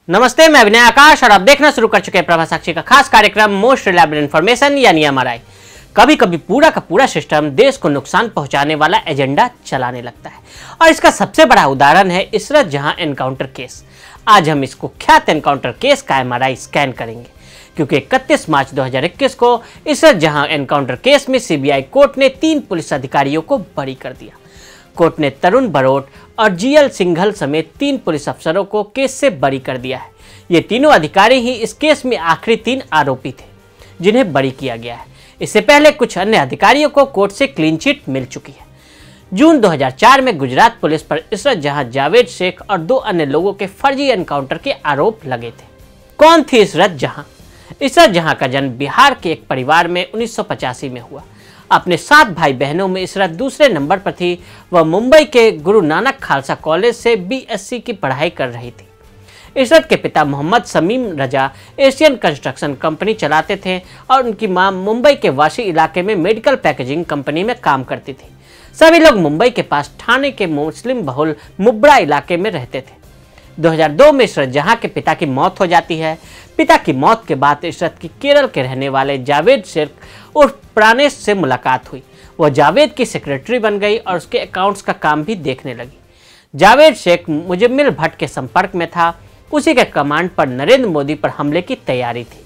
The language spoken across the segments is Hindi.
नमस्ते, मैं विनय आकाश और आप देखना शुरू कर चुके हैं प्रभा साक्षी का खास कार्यक्रम मोस्ट रिलायबल इन्फॉर्मेशन यानी एमआरआई। कभी कभी पूरा का पूरा सिस्टम देश को नुकसान पहुंचाने वाला एजेंडा चलाने लगता है और इसका सबसे बड़ा उदाहरण है इशरत जहां एनकाउंटर केस। आज हम इसको कुख्यात एनकाउंटर केस का एमआरआई स्कैन करेंगे क्योंकि 31 मार्च 2021 को इशरत जहां एनकाउंटर केस में सीबीआई कोर्ट ने 3 पुलिस अधिकारियों को बरी कर दिया। कोर्ट ने तरुण बरोट और जीएल सिंघल समेत 3 पुलिस अफसरों को केस से बरी कर दिया है। ये तीनों अधिकारी ही इस केस में आखिरी 3 आरोपी थे जिन्हें बरी किया गया है। इससे पहले कुछ अन्य अधिकारियों को कोर्ट से क्लीन चिट मिल चुकी है। जून 2004 में गुजरात पुलिस पर इशरत जहां, जावेद शेख और 2 अन्य लोगों के फर्जी एनकाउंटर के आरोप लगे थे। कौन थी इशरत जहां? इशरत जहां का जन्म बिहार के एक परिवार में 1985 में हुआ। अपने 7 भाई बहनों में इशरत दूसरे नंबर पर थी। वह मुंबई के गुरु नानक खालसा कॉलेज से बीएससी की पढ़ाई कर रही थी। इशरत के पिता मोहम्मद शमीम रजा एशियन कंस्ट्रक्शन कंपनी चलाते थे और उनकी मां मुंबई के वाशी इलाके में मेडिकल पैकेजिंग कंपनी में काम करती थी। सभी लोग मुंबई के पास ठाणे के मुस्लिम बहुल मुब्रा इलाके में रहते थे। 2002 में इशरत जहां के पिता की मौत हो जाती है। पिता की मौत के बाद इशरत की केरल के रहने वाले जावेद शेख उर्फ प्राणेश से मुलाकात हुई। वह जावेद की सेक्रेटरी बन गई और उसके अकाउंट्स का काम भी देखने लगी। जावेद शेख मुजम्मिल भट्ट के संपर्क में था। उसी के कमांड पर नरेंद्र मोदी पर हमले की तैयारी थी।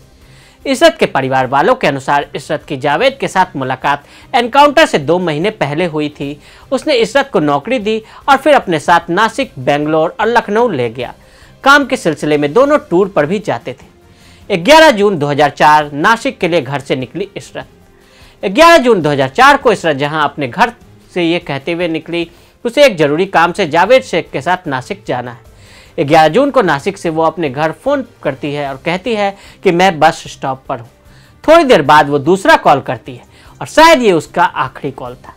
इशरत के परिवार वालों के अनुसार इशरत की जावेद के साथ मुलाकात एनकाउंटर से 2 महीने पहले हुई थी। उसने इशरत को नौकरी दी और फिर अपने साथ नासिक, बेंगलोर और लखनऊ ले गया। काम के सिलसिले में दोनों टूर पर भी जाते थे। 11 जून 2004 नासिक के लिए घर से निकली इशरत। 11 जून 2004 को इशरत जहां अपने घर से ये कहते हुए निकली उसे एक जरूरी काम से जावेद शेख के साथ नासिक जाना है। 11 जून को नासिक से वो अपने घर फोन करती है और कहती है कि मैं बस स्टॉप पर हूँ। थोड़ी देर बाद वो दूसरा कॉल करती है और शायद ये उसका आखिरी कॉल था।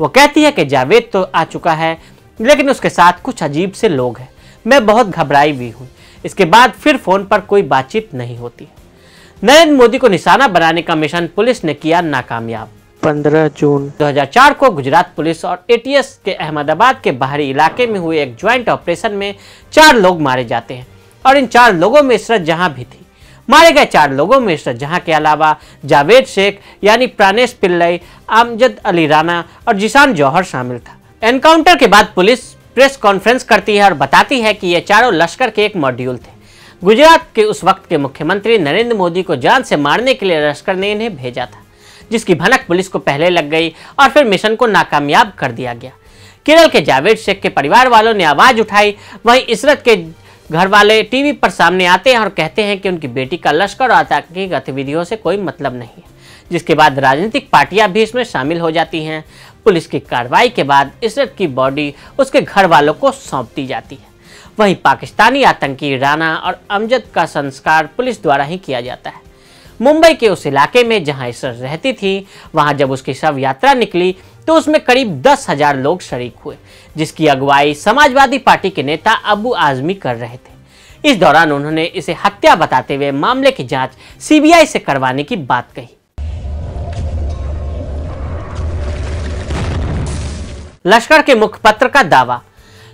वो कहती है कि जावेद तो आ चुका है लेकिन उसके साथ कुछ अजीब से लोग हैं। मैं बहुत घबराई हुई हूँ। इसके बाद फिर फोन पर कोई बातचीत नहीं होती। नरेंद्र मोदी को निशाना बनाने का मिशन पुलिस ने किया नाकामयाब। 15 जून 2004 को गुजरात पुलिस और एटीएस के अहमदाबाद के बाहरी इलाके में हुए एक ज्वाइंट ऑपरेशन में 4 लोग मारे जाते हैं और इन 4 लोगों में इशरत जहां भी थी। मारे गए 4 लोगों में इशरत जहां के अलावा जावेद शेख यानी प्राणेश पिल्लई, अमजद अली राणा और जिशान जौहर शामिल था। एनकाउंटर के बाद पुलिस प्रेस कॉन्फ्रेंस करती है और बताती है कि ये चारों लश्कर के एक मॉड्यूल थे। गुजरात के उस वक्त के मुख्यमंत्री नरेंद्र मोदी को जान से मारने के लिए लश्कर ने इन्हें भेजा था, जिसकी भनक पुलिस को पहले लग गई और फिर मिशन को नाकामयाब कर दिया गया। केरल के जावेद शेख के परिवार वालों ने आवाज उठाई। वहीं इशरत के घर वाले टीवी पर सामने आते हैं और कहते हैं कि उनकी बेटी का लश्कर और आतंकी गतिविधियों से कोई मतलब नहीं है, जिसके बाद राजनीतिक पार्टियां भी इसमें शामिल हो जाती हैं। पुलिस की कार्रवाई के बाद इशरत की बॉडी उसके घर वालों को सौंप दी जाती है। वहीं पाकिस्तानी आतंकी राणा और अमजद का संस्कार पुलिस द्वारा ही किया जाता है। मुंबई के उस इलाके में जहां इशरत रहती थी, वहां जब उसकी शव यात्रा निकली तो उसमें करीब 10,000 लोग शरीक हुए, जिसकी अगुवाई समाजवादी पार्टी के नेता अबू आजमी कर रहे थे। इस दौरान उन्होंने इसे हत्या बताते हुए मामले की जांच सीबीआई से करवाने की बात कही। लश्कर के मुखपत्र का दावा।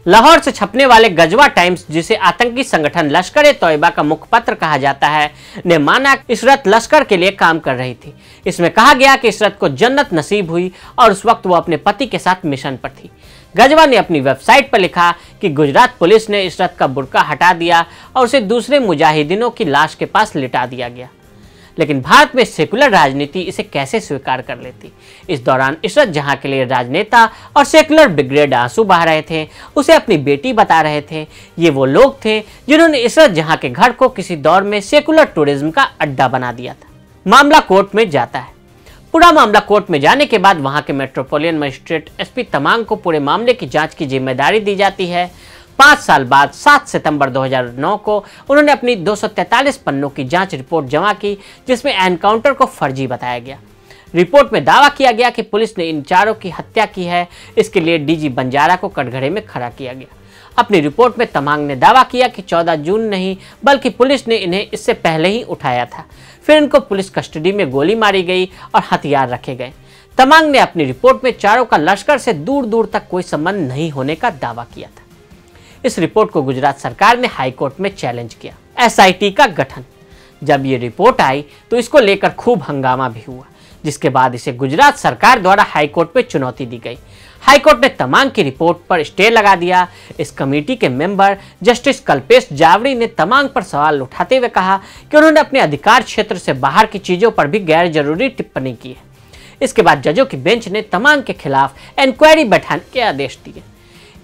लाहौर से छपने वाले गजवा टाइम्स, जिसे आतंकी संगठन लश्कर-ए-तौयबा का मुखपत्र कहा जाता है, ने माना इशरत लश्कर के लिए काम कर रही थी। इसमें कहा गया कि इशरत को जन्नत नसीब हुई और उस वक्त वो अपने पति के साथ मिशन पर थी। गजवा ने अपनी वेबसाइट पर लिखा कि गुजरात पुलिस ने इशरत का बुर्का हटा दिया और उसे दूसरे मुजाहिदीनों की लाश के पास लिटा दिया गया। लेकिन भारत में सेकुलर राजनीति इसे कैसे स्वीकार कर लेती। इस दौरान इशरत जहां के लिए राजनेता और सेकुलर ब्रिगेड आंसू बहा रहे थे, उसे अपनी बेटी बता रहे थे। ये वो लोग थे जिन्होंने इशरत जहां के घर को किसी दौर में सेकुलर टूरिज्म का अड्डा बना दिया था। मामला कोर्ट में जाता है। पूरा मामला कोर्ट में जाने के बाद वहां के मेट्रोपोलिटन मजिस्ट्रेट एसपी तमांग को पूरे मामले की जांच की जिम्मेदारी दी जाती है। 5 साल बाद 7 सितंबर 2009 को उन्होंने अपनी 243 पन्नों की जांच रिपोर्ट जमा की, जिसमें एनकाउंटर को फर्जी बताया गया। रिपोर्ट में दावा किया गया कि पुलिस ने इन 4 की हत्या की है। इसके लिए डीजी बंजारा को कटघरे में खड़ा किया गया। अपनी रिपोर्ट में तमांग ने दावा किया कि 14 जून नहीं बल्कि पुलिस ने इन्हें इससे पहले ही उठाया था। फिर इनको पुलिस कस्टडी में गोली मारी गई और हथियार रखे गए। तमांग ने अपनी रिपोर्ट में 4 का लश्कर से दूर दूर तक कोई संबंध नहीं होने का दावा किया था। इस रिपोर्ट को गुजरात सरकार ने हाई कोर्ट में चैलेंज किया। एसआईटी का गठन। जब ये रिपोर्ट आई तो इसको लेकर खूब हंगामा भी हुआ, जिसके बाद इसे गुजरात सरकार द्वारा हाईकोर्ट में चुनौती दी गई। हाईकोर्ट ने तमांग की रिपोर्ट पर स्टे लगा दिया। इस कमेटी के मेंबर जस्टिस कल्पेश जावड़ी ने तमांग पर सवाल उठाते हुए कहा कि उन्होंने अपने अधिकार क्षेत्र से बाहर की चीजों पर भी गैर जरूरी टिप्पणी की है। इसके बाद जजों की बेंच ने तमांग के खिलाफ इंक्वायरी बैठाने के आदेश दिए।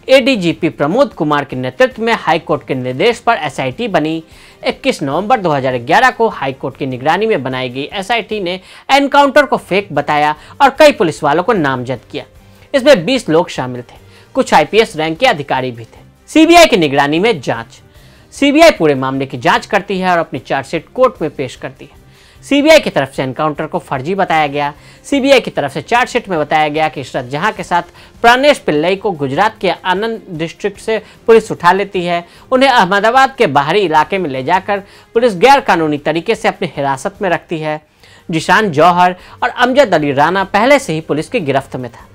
एडीजीपी प्रमोद कुमार के नेतृत्व में हाईकोर्ट के निर्देश पर एसआईटी बनी। 21 नवंबर 2011 को हाईकोर्ट की निगरानी में बनाई गई एसआईटी ने एनकाउंटर को फेक बताया और कई पुलिस वालों को नामजद किया। इसमें 20 लोग शामिल थे, कुछ आईपीएस रैंक के अधिकारी भी थे। सीबीआई की निगरानी में जांच। सीबीआई पूरे मामले की जांच करती है और अपनी चार्जशीट कोर्ट में पेश करती है। सीबीआई की तरफ से एनकाउंटर को फर्जी बताया गया। सीबीआई की तरफ से चार्जशीट में बताया गया कि इशरत जहां के साथ प्राणेश पिल्लई को गुजरात के आनंद डिस्ट्रिक्ट से पुलिस उठा लेती है, उन्हें अहमदाबाद के बाहरी इलाके में ले जाकर पुलिस गैर कानूनी तरीके से अपनी हिरासत में रखती है। जिशान जौहर और अमजद अली राना पहले से ही पुलिस की गिरफ्त में था।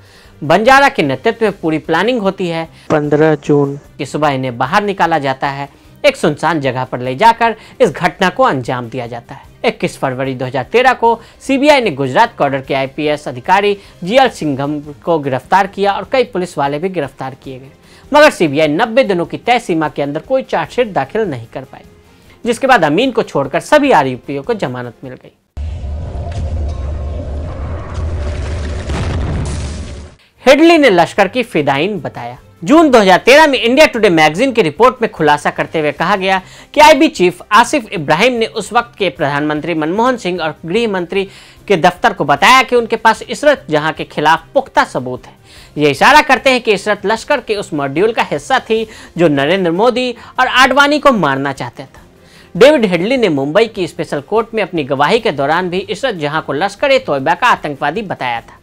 बंजारा के नेतृत्व में पूरी प्लानिंग होती है। 15 जून की सुबह इन्हें बाहर निकाला जाता है। एक सुनसान जगह पर ले जाकर इस घटना को अंजाम दिया जाता है। 21 फरवरी 2013 को सीबीआई ने गुजरात कॉडर के आईपीएस अधिकारी जीएल सिंघम को गिरफ्तार किया और कई पुलिस वाले भी गिरफ्तार किए गए, मगर सीबीआई 90 दिनों की तय सीमा के अंदर कोई चार्जशीट दाखिल नहीं कर पाई, जिसके बाद अमीन को छोड़कर सभी आरोपियों को जमानत मिल गई। हेडली ने लश्कर की फिदायीन बताया। जून 2013 में इंडिया टुडे मैगजीन की रिपोर्ट में खुलासा करते हुए कहा गया कि आईबी चीफ आसिफ इब्राहिम ने उस वक्त के प्रधानमंत्री मनमोहन सिंह और गृह मंत्री के दफ्तर को बताया कि उनके पास इशरत जहां के खिलाफ पुख्ता सबूत है। ये इशारा करते हैं कि इशरत लश्कर के उस मॉड्यूल का हिस्सा थी जो नरेंद्र मोदी और आडवाणी को मारना चाहता था। डेविड हेडली ने मुंबई की स्पेशल कोर्ट में अपनी गवाही के दौरान भी इशरत जहां को लश्कर-ए-तोयबा का आतंकवादी बताया था।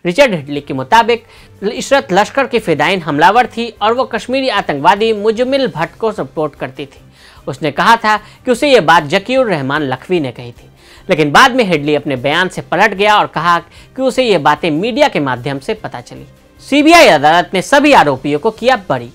रिचर्ड हेडली के मुताबिक इशरत लश्कर की फिदायीन हमलावर थी और वो कश्मीरी आतंकवादी मुजमिल भट्ट को सपोर्ट करती थी। उसने कहा था कि उसे ये बात जकीउर रहमान लखवी ने कही थी, लेकिन बाद में हेडली अपने बयान से पलट गया और कहा कि उसे ये बातें मीडिया के माध्यम से पता चली। सीबीआई अदालत ने सभी आरोपियों को किया बरी।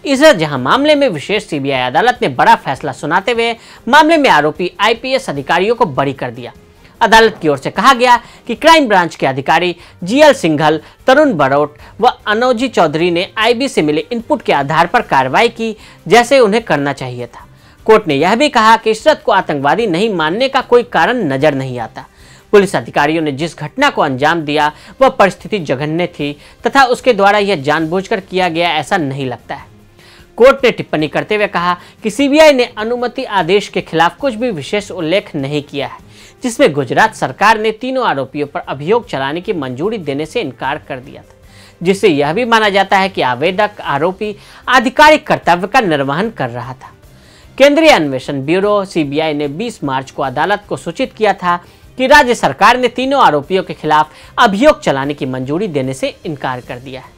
इशरत जहां मामले में विशेष सीबीआई अदालत ने बड़ा फैसला सुनाते हुए मामले में आरोपी आईपीएस अधिकारियों को बरी कर दिया। अदालत की ओर से कहा गया कि क्राइम ब्रांच के अधिकारी जीएल सिंघल, तरुण बरोट व अनोजी चौधरी ने आईबी से मिले इनपुट के आधार पर कार्रवाई की जैसे उन्हें करना चाहिए था। कोर्ट ने यह भी कहा कि इशरत को आतंकवादी नहीं मानने का कोई कारण नजर नहीं आता। पुलिस अधिकारियों ने जिस घटना को अंजाम दिया वह परिस्थिति जघन्य थी तथा उसके द्वारा यह जानबूझकर किया गया ऐसा नहीं लगता है। कोर्ट ने टिप्पणी करते हुए कहा कि सीबीआई ने अनुमति आदेश के खिलाफ कुछ भी विशेष उल्लेख नहीं किया है, जिसमें गुजरात सरकार ने तीनों आरोपियों पर अभियोग चलाने की मंजूरी देने से इनकार कर दिया था, जिससे यह भी माना जाता है कि आवेदक आरोपी आधिकारिक कर्तव्य का निर्वहन कर रहा था। केंद्रीय अन्वेषण ब्यूरो सीबीआई ने 20 मार्च को अदालत को सूचित किया था कि राज्य सरकार ने तीनों आरोपियों के खिलाफ अभियोग चलाने की मंजूरी देने से इनकार कर दिया है।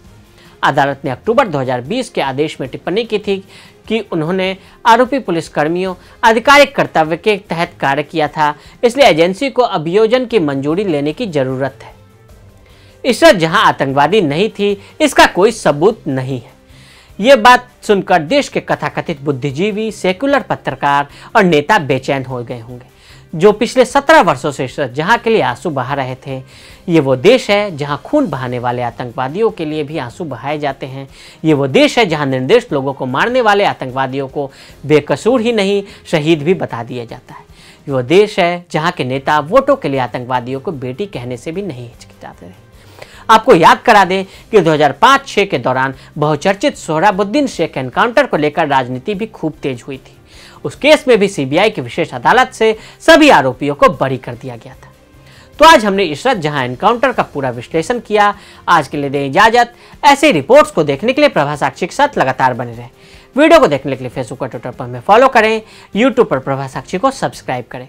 अदालत ने अक्टूबर 2020 के आदेश में टिप्पणी की थी कि उन्होंने आरोपी पुलिसकर्मियों आधिकारिक कर्तव्य के तहत कार्य किया था, इसलिए एजेंसी को अभियोजन की मंजूरी लेने की जरूरत है। इशरत जहां आतंकवादी नहीं थी, इसका कोई सबूत नहीं है। ये बात सुनकर देश के कथाकथित बुद्धिजीवी, सेकुलर पत्रकार और नेता बेचैन हो गए होंगे, जो पिछले 17 वर्षों से इशरत जहां के लिए आंसू बहा रहे थे। ये वो देश है जहां खून बहाने वाले आतंकवादियों के लिए भी आंसू बहाए जाते हैं। ये वो देश है जहां निर्दोष लोगों को मारने वाले आतंकवादियों को बेकसूर ही नहीं, शहीद भी बता दिया जाता है। ये वो देश है जहां के नेता वोटों के लिए आतंकवादियों को बेटी कहने से भी नहीं हिचकिचाते रहे। आपको याद करा दें कि 2005-06 के दौरान बहुचर्चित सोहराबुद्दीन शेख एनकाउंटर को लेकर राजनीति भी खूब तेज हुई थी। उस केस में भी सीबीआई की विशेष अदालत से सभी आरोपियों को बरी कर दिया गया था। तो आज हमने इशरत जहां एनकाउंटर का पूरा विश्लेषण किया। आज के लिए दें इजाजत। ऐसे रिपोर्ट्स को देखने के लिए प्रभा साक्षी के साथ लगातार बने रहें। वीडियो को देखने के लिए फेसबुक और ट्विटर पर हमें फॉलो करें। यूट्यूब पर प्रभा साक्षी को सब्सक्राइब करें।